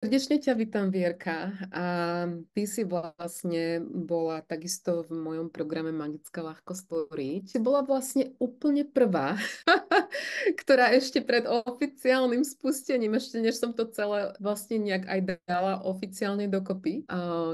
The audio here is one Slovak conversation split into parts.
Srdečne ťa vítam, Vierka. A ty si vlastne bola takisto v mojom programe Magická ľahkosť tvoriť. Si bola vlastne úplne prvá, ktorá ešte pred oficiálnym spustením, ešte než som to celé vlastne nejak aj dala oficiálne dokopy,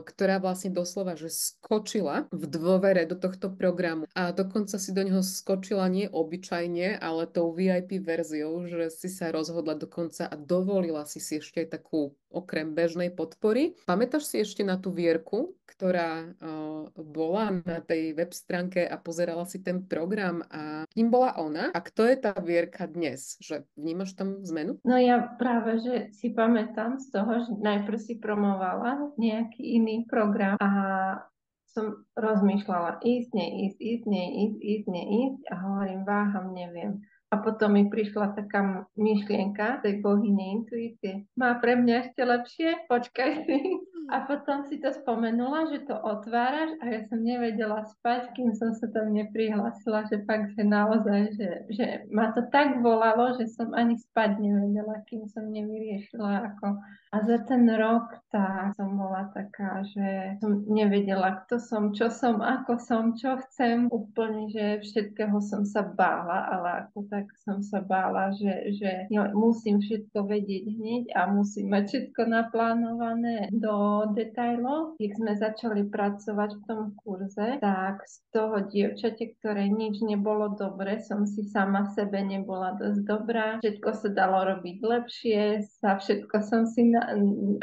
ktorá vlastne doslova, že skočila v dôvere do tohto programu. A dokonca si do neho skočila nie obyčajne, ale tou VIP verziou, že si sa rozhodla dokonca a dovolila si ešte aj takú okrem bežnej podpory. Pamätáš si ešte na tú Vierku, ktorá bola na tej web stránke a pozerala si ten program a kým bola ona? A kto je tá Vierka dnes? Že vnímaš tam zmenu? No ja práve, že si pamätám z toho, že najprv si promovala nejaký iný program a som rozmýšľala ísť, neísť, ísť, neísť, ísť, neísť a hovorím, váham, neviem. A potom mi prišla taká myšlienka tej bohyne intuície. Má pre mňa ešte lepšie? Počkaj si. A potom si to spomenula, že to otváraš a ja som nevedela spať, kým som sa tam neprihlásila, že fakt, že naozaj, že ma to tak volalo, že som ani spať nevedela, kým som nevyriešila ako. A za ten rok tá som bola taká, že som nevedela, kto som, čo som, ako som, čo chcem. Úplne, že všetkého som sa bála, ale ako tak som sa bála, že musím všetko vedieť hneď a musím mať všetko naplánované do detailov. Keď sme začali pracovať v tom kurze, tak z toho dievčate, ktoré nič nebolo dobre, som si sama sebe nebola dosť dobrá. Všetko sa dalo robiť lepšie, za všetko som si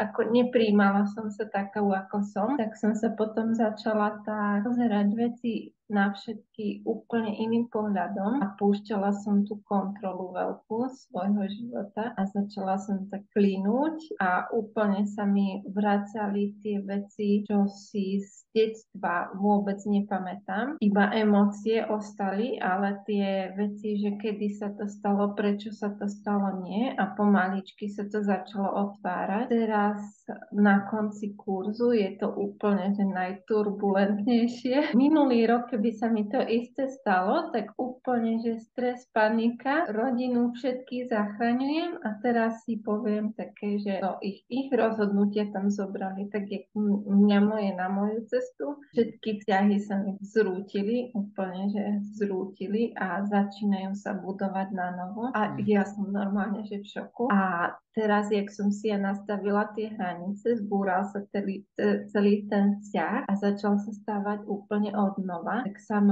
ako nepríjmala som sa takou, ako som, tak som sa potom začala tak pozerať veci na všetky úplne iným pohľadom a púšťala som tú kontrolu veľkú svojho života a začala som tak klínúť a úplne sa mi vracali tie veci, čo si z detstva vôbec nepamätám. Iba emócie ostali, ale tie veci, že kedy sa to stalo, prečo sa to stalo, nie a pomaličky sa to začalo otvárať. Teraz na konci kurzu je to úplne že najturbulentnejšie. Minulý rok, keby sa mi to isté stalo, tak úplne, že stres, panika, rodinu všetky zachraňujem a teraz si poviem také, že to ich rozhodnutia tam zobrali, tak je mňa moje na moju cestu. Všetky vzťahy sa mi zrútili, úplne, že zrútili a začínajú sa budovať na novo a ja som normálne, že v šoku. A teraz, jak som si ja nastavila tie hranice, zbúral sa celý ten vzťah a začal sa stávať úplne od nova, tak sa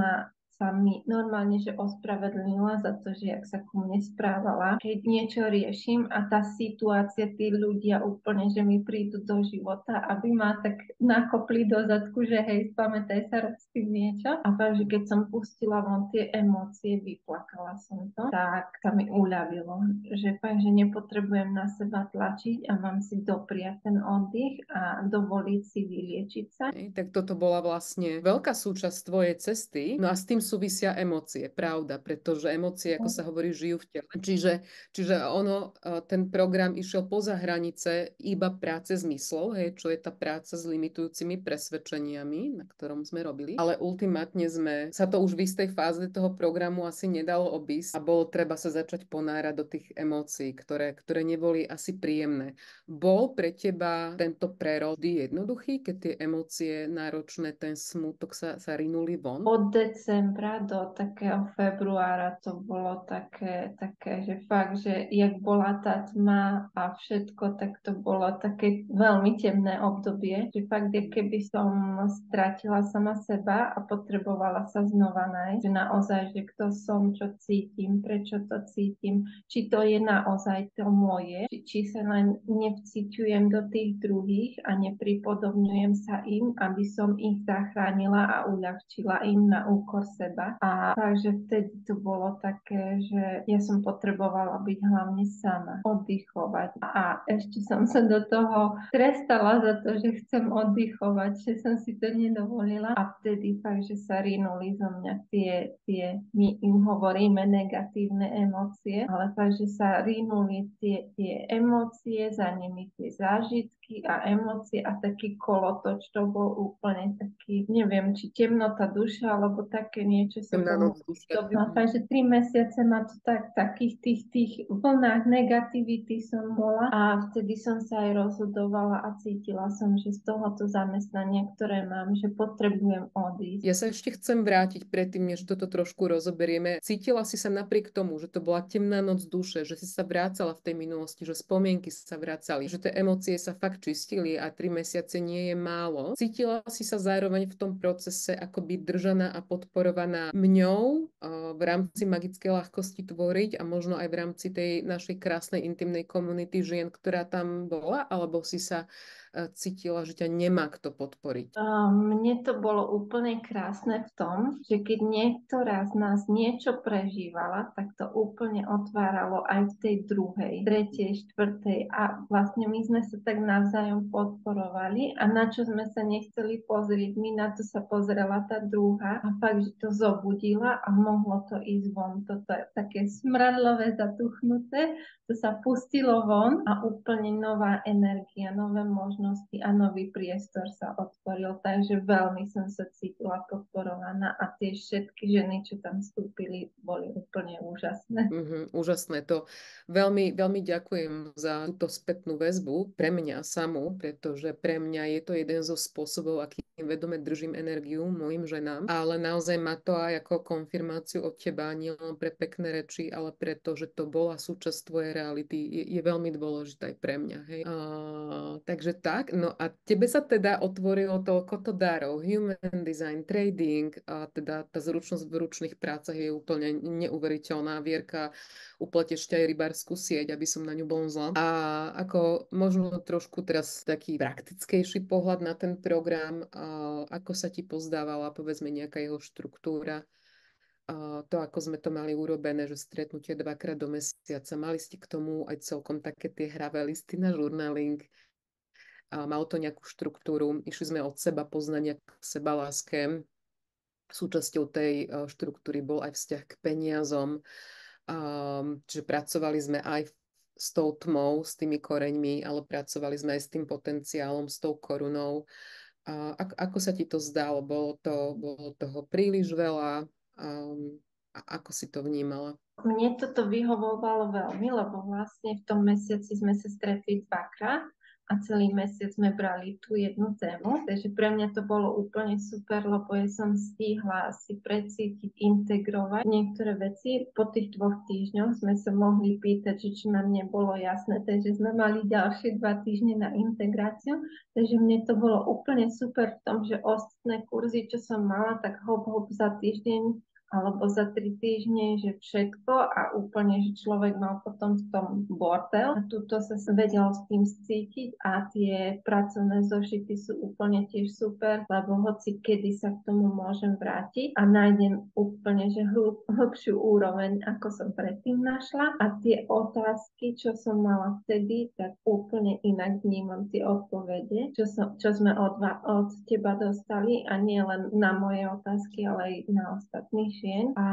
mi normálne, že ospravedlnila za to, že jak sa ku mne správala. Keď niečo riešim a tá situácia, tí ľudia úplne, že mi prídu do života, aby ma tak nakopli do zadku, že hej, spamätaj sa, rob s tým niečo. A fakt, že keď som pustila von tie emócie, vyplakala som to, tak sa mi uľavilo. Že fakt, že nepotrebujem na seba tlačiť a mám si dopriať ten oddych a dovoliť si vyliečiť sa. Tak toto bola vlastne veľká súčasť tvojej cesty. No a s tým súvisia emócie, pravda, pretože emócie, ako sa hovorí, žijú v tele. Čiže ono, ten program išiel poza hranice iba práce zmyslov, hej, čo je tá práca s limitujúcimi presvedčeniami, na ktorom sme robili. Ale ultimátne sa to už v istej fáze toho programu asi nedalo obísť a bolo treba sa začať ponárať do tých emócií, ktoré neboli asi príjemné. Bol pre teba tento prerod jednoduchý, keď tie emócie náročné, ten smútok sa rinuli von? Od decembra do takého februára to bolo také, že fakt, že jak bola tá tma a všetko, tak to bolo také veľmi temné obdobie, že fakt, je keby som stratila sama seba a potrebovala sa znova nájsť, že naozaj, že kto som, čo cítim, prečo to cítim, či to je naozaj to moje, či sa len nevciťujem do tých druhých a nepripodobňujem sa im, aby som ich zachránila a uľahčila im na úkor seba. A takže vtedy to bolo také, že ja som potrebovala byť hlavne sama, oddychovať. A ešte som sa do toho trestala za to, že chcem oddychovať, že som si to nedovolila. A vtedy fakt, že sa rinuli zo mňa my im hovoríme negatívne emócie, ale fakt, že sa rinuli tie emócie, za nimi tie zážitky myšlienky a emócie a taký kolotoč, to bol úplne taký, neviem, či temnota duše, alebo také niečo sa Temná tomu noc duše. no, takže 3 mesiace ma to takých tých vlnách negativity som bola a vtedy som sa aj rozhodovala a cítila som, že z tohoto zamestnania, ktoré mám, že potrebujem odísť. Ja sa ešte chcem vrátiť predtým, než toto trošku rozoberieme. Cítila si sa napriek tomu, že to bola temná noc duše, že si sa vrácala v tej minulosti, že spomienky sa vracali, že tie emócie sa fakt čistili a 3 mesiace nie je málo. Cítila si sa zároveň v tom procese ako byť držaná a podporovaná mňou v rámci magickej ľahkosti tvoriť a možno aj v rámci tej našej krásnej intimnej komunity žien, ktorá tam bola, alebo si sa cítila, že ťa nemá kto podporiť? Mne to bolo úplne krásne v tom, že keď niektorá z nás niečo prežívala, tak to úplne otváralo aj v tej druhej, tretej, štvrtej a vlastne my sme sa tak navzájom podporovali a na čo sme sa nechceli pozrieť, my na to sa pozrela tá druhá a fakt, že to zobudila a mohlo to ísť von. Toto je také smradlové, zatuchnuté, to sa pustilo von a úplne nová energia, nové možnosti a nový priestor sa otvoril. Takže veľmi som sa cítila podporovaná a tie všetky ženy, čo tam vstúpili, boli úplne úžasné. Úžasné to. Veľmi, veľmi ďakujem za túto spätnú väzbu pre mňa samú, pretože pre mňa je to jeden zo spôsobov, akým vedome držím energiu mojim ženám, ale naozaj má to aj ako konfirmáciu od teba, nielen pre pekné reči, ale preto, že to bola súčasť tvojej reality, je veľmi dôležité aj pre mňa. Hej. Takže tak, no a tebe sa teda otvorilo toľko to darov, human design, trading, a teda tá zručnosť v ručných prácach je úplne neuveriteľná. Vierka, uplete ešte aj rybárskú sieť, aby som na ňu bonzla. A ako možno trošku teraz taký praktickejší pohľad na ten program, ako sa ti pozdávala, povedzme, nejaká jeho štruktúra, to, ako sme to mali urobené, že stretnutie 2-krát do mesiaca. Mali ste k tomu aj celkom také tie hravé listy na žurnaling. Malo to nejakú štruktúru. Išli sme od seba poznania k sebaláske. Súčasťou tej štruktúry bol aj vzťah k peniazom. Čiže pracovali sme aj s tou tmou, s tými koreňmi, ale pracovali sme aj s tým potenciálom, s tou korunou. Ako sa ti to zdalo? Bolo toho príliš veľa? A ako si to vnímala? Mne toto vyhovovalo veľmi, lebo vlastne v tom mesiaci sme sa stretli 2-krát a celý mesiac sme brali tú jednu tému, takže pre mňa to bolo úplne super, lebo ja som stihla si precítiť, integrovať niektoré veci. Po tých 2 týždňoch sme sa mohli pýtať, čo nám nebolo jasné, takže sme mali ďalšie 2 týždne na integráciu, takže mne to bolo úplne super v tom, že ostatné kurzy, čo som mala, tak hop za týždeň alebo za 3 týždne, že všetko a úplne, že človek mal potom v tom bordel a tuto sa vedel s tým cítiť a tie pracovné zošity sú úplne tiež super, lebo hoci kedy sa k tomu môžem vrátiť a nájdem úplne, že hlbšiu úroveň, ako som predtým našla a tie otázky, čo som mala vtedy, tak úplne inak vnímam tie odpovede, čo sme od teba dostali a nie len na moje otázky, ale aj na ostatných žien. A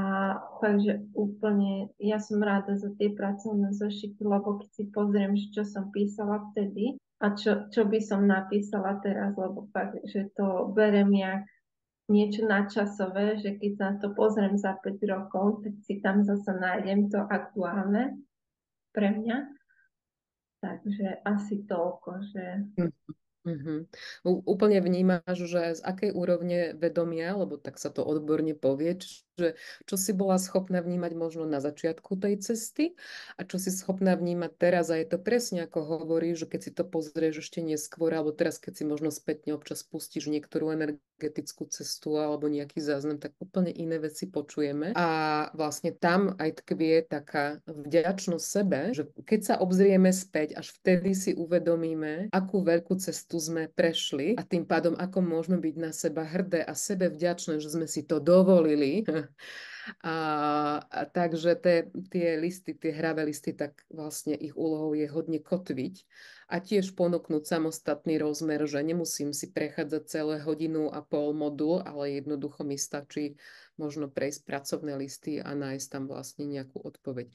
takže úplne ja som rada za tie pracovné zošity, lebo keď si pozriem, čo som písala vtedy a čo by som napísala teraz, lebo fakt, že to berem jak niečo nadčasové, že keď sa na to pozriem za 5 rokov, tak si tam zase nájdem to aktuálne pre mňa. Takže asi toľko, že... Mhm. Úplne vnímaš, že z akej úrovne vedomia, lebo tak sa to odborne povie, že čo si bola schopná vnímať možno na začiatku tej cesty a čo si schopná vnímať teraz. A je to presne ako hovoríš, že keď si to pozrieš ešte neskôr, alebo teraz, keď si možno spätne občas pustíš niektorú energetickú cestu alebo nejaký záznam, tak úplne iné veci počujeme. A vlastne tam aj tkvie taká vďačnosť sebe, že keď sa obzrieme späť, až vtedy si uvedomíme, akú veľkú cestu sme prešli a tým pádom, ako môžeme byť na seba hrdé a sebe vďačné, že sme si to dovolili. Takže tie listy, tie hravé listy, tak vlastne ich úlohou je hodne kotviť a tiež ponúknuť samostatný rozmer, že nemusím si prechádzať celé 1,5 hodiny modul, ale jednoducho mi stačí možno prejsť pracovné listy a nájsť tam vlastne nejakú odpoveď.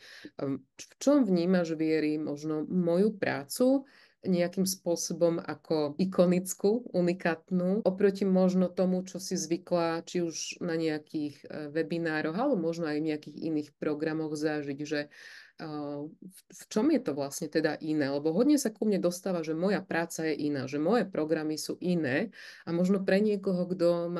V čom vnímaš, Viery, možno moju prácu nejakým spôsobom ako ikonickú, unikátnu, oproti možno tomu, čo si zvykla, či už na nejakých webinároch, alebo možno aj v nejakých iných programoch zažiť, že v čom je to vlastne teda iné? Lebo hodne sa ku mne dostáva, že moja práca je iná, že moje programy sú iné a možno pre niekoho, kto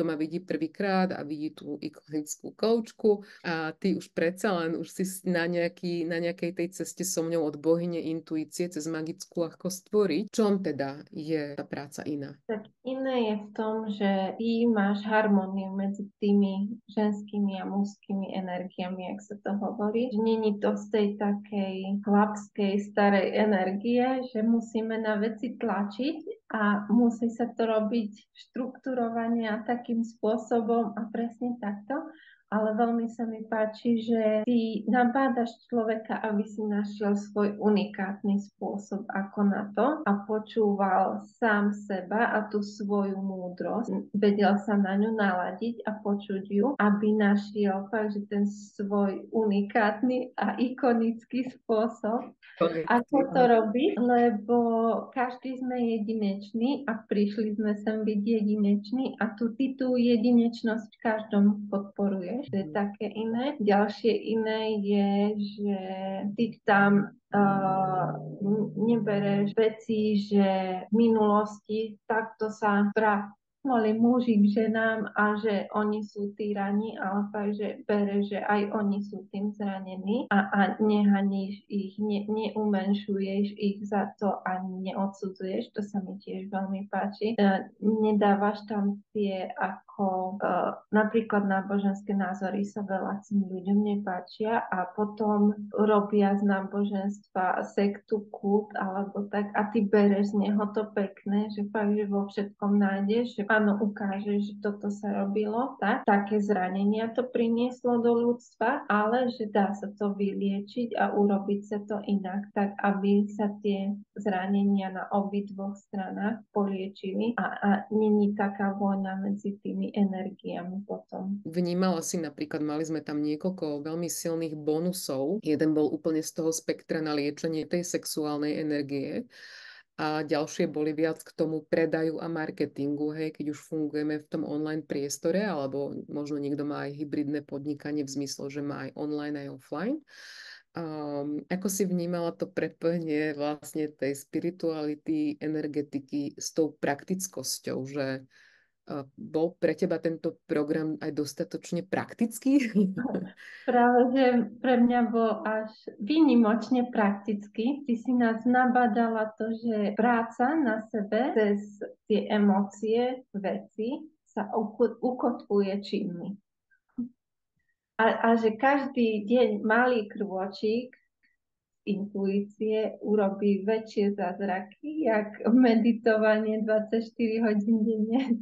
ma vidí prvýkrát a vidí tú ikonickú koučku a ty už predsa len už si na nejakej tej ceste so mňou od bohyne intuície cez magickú ľahkosť tvoriť. V čom teda je tá práca iná? Tak iné je v tom, že ty máš harmóniu medzi tými ženskými a mužskými energiami, jak sa to hovorí. Že není to z tej takej chlapskej starej energie, že musíme na veci tlačiť a musí sa to robiť štruktúrovania takým spôsobom a presne takto. Ale veľmi sa mi páči, že ty nabádaš človeka, aby si našiel svoj unikátny spôsob, ako na to a počúval sám seba a tú svoju múdrosť. Vedel sa na ňu naladiť a počuť ju, aby našiel fakt, že ten svoj unikátny a ikonický spôsob, ako to robiť, lebo každý sme jedinečný a prišli sme sem byť jedineční a ty tú jedinečnosť v každom podporuješ. To je také iné. Ďalšie iné je, že ty tam nebereš veci, že v minulosti takto sa mali muži k ženám a že oni sú týrani, ale fakt, že bere, že aj oni sú tým zranení a nehaníš ich, neumenšuješ ich za to a neodsudzuješ, to sa mi tiež veľmi páči. Nedávaš tam tie ako napríklad náboženské názory sa veľa tým ľuďom nepáčia a potom robia z náboženstva sektu, kult alebo tak a ty bereš z neho to pekné, že fakt, že vo všetkom nájdeš, že áno, ukáže, že toto sa robilo, tak, také zranenia to prinieslo do ľudstva, ale že dá sa to vyliečiť a urobiť sa to inak, tak aby sa tie zranenia na obidvoch stranách poliečili a není taká vojna medzi tými energiami potom. Vnímala si napríklad, mali sme tam niekoľko veľmi silných bonusov. Jeden bol úplne z toho spektra na liečenie tej sexuálnej energie a ďalšie boli viac k tomu predaju a marketingu, hej, keď už fungujeme v tom online priestore, alebo možno niekto má aj hybridné podnikanie v zmysle, že má aj online, aj offline. Ako si vnímala to prepojenie vlastne tej spirituality, energetiky s tou praktickosťou, že bol pre teba tento program aj dostatočne praktický? Práve, že pre mňa bol až výnimočne praktický. Ty si nás nabadala to, že práca na sebe cez tie emócie, veci sa ukotvuje činmi. A že každý deň malý krôčik intuície urobí väčšie zázraky, jak meditovanie 24 hodín denne.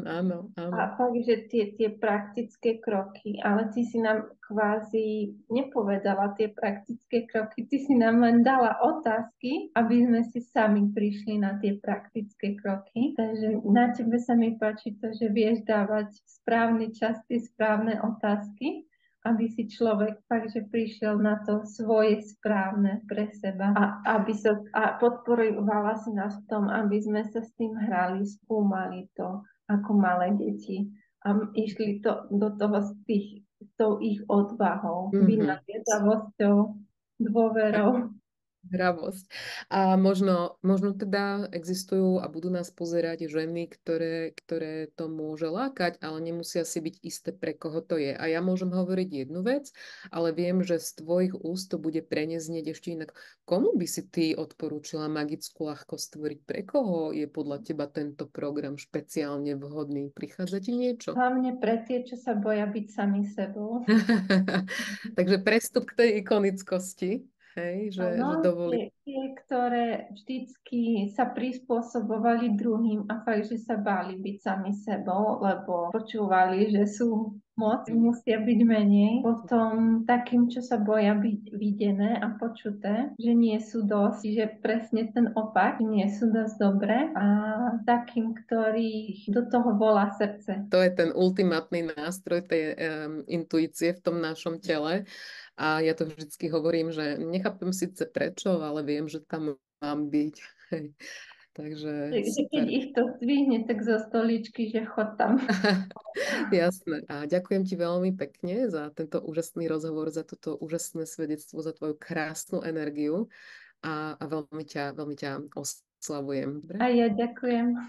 Áno, áno. A fakt, že tie praktické kroky, ale ty si nám kvázi nepovedala tie praktické kroky, ty si nám len dala otázky, aby sme si sami prišli na tie praktické kroky. Takže na tebe sa mi páči to, že vieš dávať v správny čas tie správne otázky, aby si človek fakt, že prišiel na to svoje správne pre seba a podporovala si nás v tom, aby sme sa s tým hrali, skúmali to ako malé deti a išli do toho s tou ich odvahou, vynaliezavosťou, dôverou. Hravosť. A možno teda existujú a budú nás pozerať ženy, ktoré to môže lákať, ale nemusia si byť isté, pre koho to je. A ja môžem hovoriť jednu vec, ale viem, že z tvojich úst to bude preneznieť ešte inak. Komu by si ty odporúčila magickú ľahkosť tvoriť? Pre koho je podľa teba tento program špeciálne vhodný? Prichádza ti niečo? Hlavne pre tie, čo sa boja byť sami sebou. Takže prestup k tej ikonickosti. Hej, že Áno, dovolí. tie, ktoré vždycky sa prispôsobovali druhým a fakt, že sa báli byť sami sebou, lebo počúvali, že sú moc, musia byť menej. Potom takým, čo sa boja byť videné a počuté, že nie sú dosť, že presne ten opak, nie sú dosť dobré a takým, ktorých do toho volá srdce. To je ten ultimátny nástroj tej intuície v tom našom tele. A ja to vždycky hovorím, že nechápem síce prečo, ale viem, že tam mám byť. Hej. Takže Že keď super. ich to zdvihne, tak zo stoličky, že chod tam. Jasné. A ďakujem ti veľmi pekne za tento úžasný rozhovor, za toto úžasné svedectvo, za tvoju krásnu energiu a veľmi ťa oslavujem. Dobre? A ja ďakujem.